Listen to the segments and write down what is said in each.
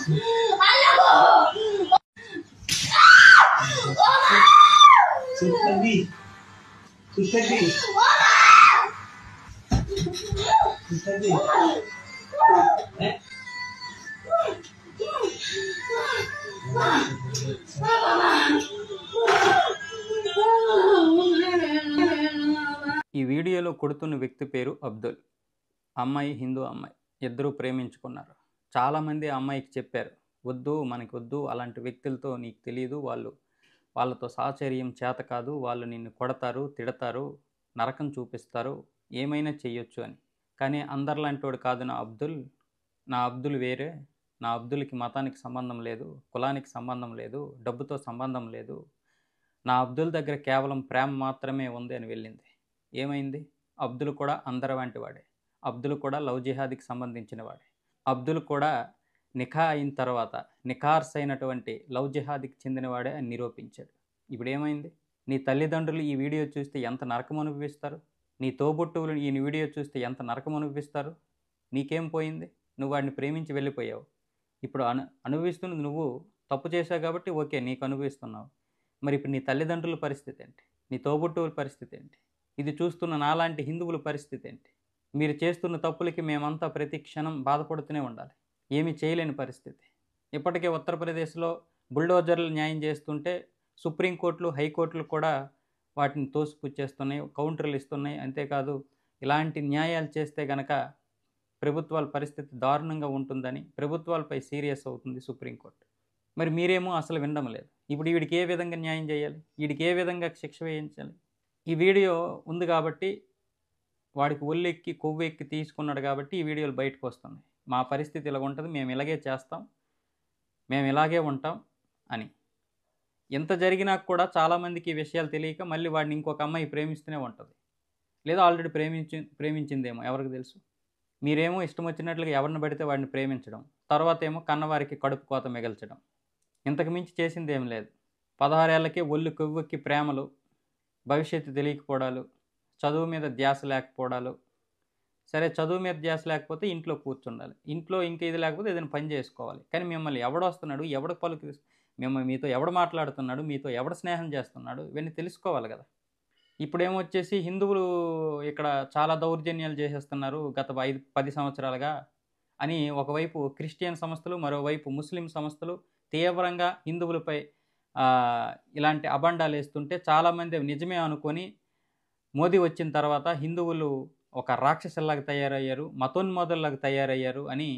ఈ వీడియోలో కొడుతున్న వ్యక్తి పేరు అబ్దుల్. అమ్మాయి హిందూ అమ్మాయి. ఇద్దరూ ప్రేమించుకున్నారు. చాలామంది ఆ అమ్మాయికి చెప్పారు, వద్దు మనకి వద్దు, అలాంటి వ్యక్తులతో నీకు తెలియదు, వాళ్ళతో సాహచర్యం చేత కాదు, వాళ్ళు నిన్ను కొడతారు, తిడతారు, నరకం చూపిస్తారు, ఏమైనా చెయ్యొచ్చు అని. కానీ అందరిలాంటోడు కాదు నా అబ్దుల్ వేరే. నా అబ్దుల్కి మతానికి సంబంధం లేదు, కులానికి సంబంధం లేదు, డబ్బుతో సంబంధం లేదు. నా అబ్దుల్ దగ్గర కేవలం ప్రేమ మాత్రమే ఉంది అని వెళ్ళింది. ఏమైంది? అబ్దుల్ కూడా అందరి వంటి వాడే. అబ్దుల్ కూడా లవ్ జిహాద్కి సంబంధించిన వాడే. అబ్దుల్ కూడా నిఖా అయిన తర్వాత నిఖార్స్ అయినటువంటి లవ్ జిహాద్కి చెందినవాడే అని నిరూపించాడు. ఇప్పుడు ఏమైంది? నీ తల్లిదండ్రులు ఈ వీడియో చూస్తే ఎంత నరకం అనుభవిస్తారు? నీ తోబుట్టువులు ఈ వీడియో చూస్తే ఎంత నరకం అనుభవిస్తారు? నీకేం పోయింది? నువ్వు వాడిని ప్రేమించి వెళ్ళిపోయావు. ఇప్పుడు అనుభవిస్తున్నది నువ్వు తప్పు చేశావు కాబట్టి ఓకే, నీకు అనుభవిస్తున్నావు. మరి ఇప్పుడు నీ తల్లిదండ్రుల పరిస్థితి ఏంటి? నీ తోబుట్టువుల పరిస్థితి ఏంటి? ఇది చూస్తున్న నాలాంటి హిందువుల పరిస్థితి ఏంటి? మీరు చేస్తున్న తప్పులకి మేమంతా ప్రతి క్షణం బాధపడుతూనే ఉండాలి. ఏమీ చేయలేని పరిస్థితి. ఇప్పటికే ఉత్తరప్రదేశ్లో బుల్డోజర్లు న్యాయం చేస్తుంటే సుప్రీంకోర్టులు, హైకోర్టులు కూడా వాటిని తోసిపుచ్చేస్తున్నాయి, కౌంటర్లు ఇస్తున్నాయి. అంతేకాదు, ఇలాంటి న్యాయాలు చేస్తే గనక ప్రభుత్వాల పరిస్థితి దారుణంగా ఉంటుందని ప్రభుత్వాలపై సీరియస్ అవుతుంది సుప్రీంకోర్టు. మరి మీరేమో అసలు వినడం లేదు. ఇప్పుడు వీడికి ఏ విధంగా న్యాయం చేయాలి? వీడికి ఏ విధంగా శిక్ష వేయించాలి? ఈ వీడియో ఉంది కాబట్టి, వాడికి ఒళ్ళెక్కి కొవ్వెక్కి తీసుకున్నాడు కాబట్టి ఈ వీడియోలు బయటకు వస్తున్నాయి. మా పరిస్థితి ఇలా ఉంటుంది, మేము ఇలాగే చేస్తాం, మేము ఇలాగే ఉంటాం అని. ఎంత జరిగినా కూడా చాలామందికి ఈ విషయాలు తెలియక మళ్ళీ వాడిని ఇంకొక అమ్మాయి ప్రేమిస్తూనే ఉంటుంది. లేదా ఆల్రెడీ ప్రేమించిందేమో, ఎవరికి తెలుసు? మీరేమో ఇష్టం వచ్చినట్లుగా ఎవరిని పడితే వాడిని ప్రేమించడం, తర్వాత ఏమో కన్నవారికి కడుపు కోత మిగల్చడం. ఇంతకు మించి చేసింది ఏం లేదు. 16 ఏళ్ళకే ఒళ్ళు కొవ్వెక్కి ప్రేమలు, భవిష్యత్తు తెలియకపోవడాలు, చదువు మీద ధ్యాస లేకపోవడాలు. సరే, చదువు మీద ధ్యాస లేకపోతే ఇంట్లో కూర్చుండాలి, ఇంట్లో ఇంకా ఇది లేకపోతే ఏదైనా పని చేసుకోవాలి. కానీ మిమ్మల్ని ఎవడొస్తున్నాడు, ఎవడు మీతో ఎవడు మాట్లాడుతున్నాడు, మీతో ఎవడు స్నేహం చేస్తున్నాడు, ఇవన్నీ తెలుసుకోవాలి కదా. ఇప్పుడేమొచ్చేసి హిందువులు ఇక్కడ చాలా దౌర్జన్యాలు చేసేస్తున్నారు గత 5-10 సంవత్సరాలుగా అని ఒకవైపు క్రిస్టియన్ సంస్థలు, మరోవైపు ముస్లిం సంస్థలు తీవ్రంగా హిందువులపై ఇలాంటి అబండాలు వేస్తుంటే చాలామంది నిజమే అనుకొని మోదీ వచ్చిన తర్వాత హిందువులు ఒక రాక్షసుల్లాగా తయారయ్యారు, మతోన్మాదుల్లాగా తయారయ్యారు అని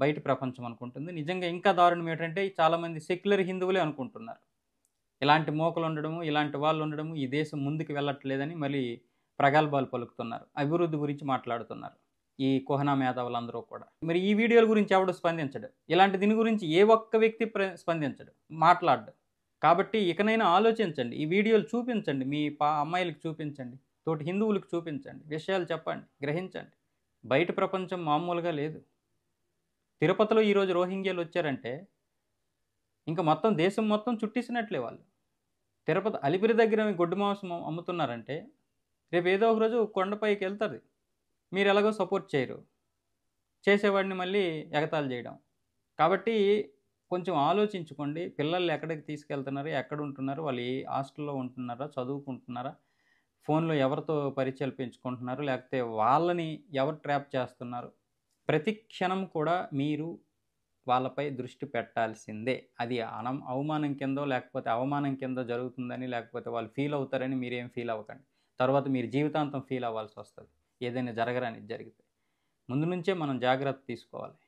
బయట ప్రపంచం అనుకుంటుంది. నిజంగా ఇంకా దారుణం ఏంటంటే చాలామంది సెక్యులర్ హిందువులే అనుకుంటున్నారు. ఇలాంటి మోకలు ఉండడము, ఇలాంటి వాళ్ళు ఉండడము, ఈ దేశం ముందుకు వెళ్ళట్లేదని మళ్ళీ ప్రగల్భాలు పలుకుతున్నారు, అభివృద్ధి గురించి మాట్లాడుతున్నారు ఈ కుహనా మేధావులందరూ కూడా. మరి ఈ వీడియోల గురించి ఎవడు స్పందించడు. ఇలాంటి దీని గురించి ఏ ఒక్క వ్యక్తి స్పందించడు, మాట్లాడు. కాబట్టి ఇకనైనా ఆలోచించండి, ఈ వీడియోలు చూపించండి, మీ అమ్మాయిలకు చూపించండి, తోటి హిందువులకు చూపించండి, విషయాలు చెప్పండి, గ్రహించండి. బయట ప్రపంచం మామూలుగా లేదు. తిరుపతిలో ఈరోజు రోహింగ్యాలు వచ్చారంటే ఇంకా మొత్తం దేశం మొత్తం చుట్టేసినట్లే వాళ్ళు. తిరుపతి అలిపిరి దగ్గర గొడ్డు మాంసం అమ్ముతున్నారంటే రేపు ఏదో ఒక రోజు కొండపైకి వెళ్తుంది. మీరు ఎలాగో సపోర్ట్ చేయరు, చేసేవాడిని మళ్ళీ ఎగతాళి చేయడం. కాబట్టి కొంచెం ఆలోచించుకోండి. పిల్లల్ని ఎక్కడికి తీసుకెళ్తున్నారు, ఎక్కడ ఉంటున్నారు, వాళ్ళు ఏ హాస్టల్లో ఉంటున్నారా, చదువుకుంటున్నారా, ఫోన్లో ఎవరితో పరిచయాలు పెంచుకుంటున్నారు, లేకపోతే వాళ్ళని ఎవరు ట్రాప్ చేస్తున్నారు. ప్రతి క్షణం కూడా మీరు వాళ్ళపై దృష్టి పెట్టాల్సిందే. అది అవమానం కిందో లేకపోతే అవమానం కిందో జరుగుతుందని, లేకపోతే వాళ్ళు ఫీల్ అవుతారని మీరేం ఫీల్ అవ్వకండి. తర్వాత మీరు జీవితాంతం ఫీల్ అవ్వాల్సి వస్తుంది ఏదైనా జరగరానిది జరిగితే. ముందు నుంచే మనం జాగ్రత్త తీసుకోవాలి.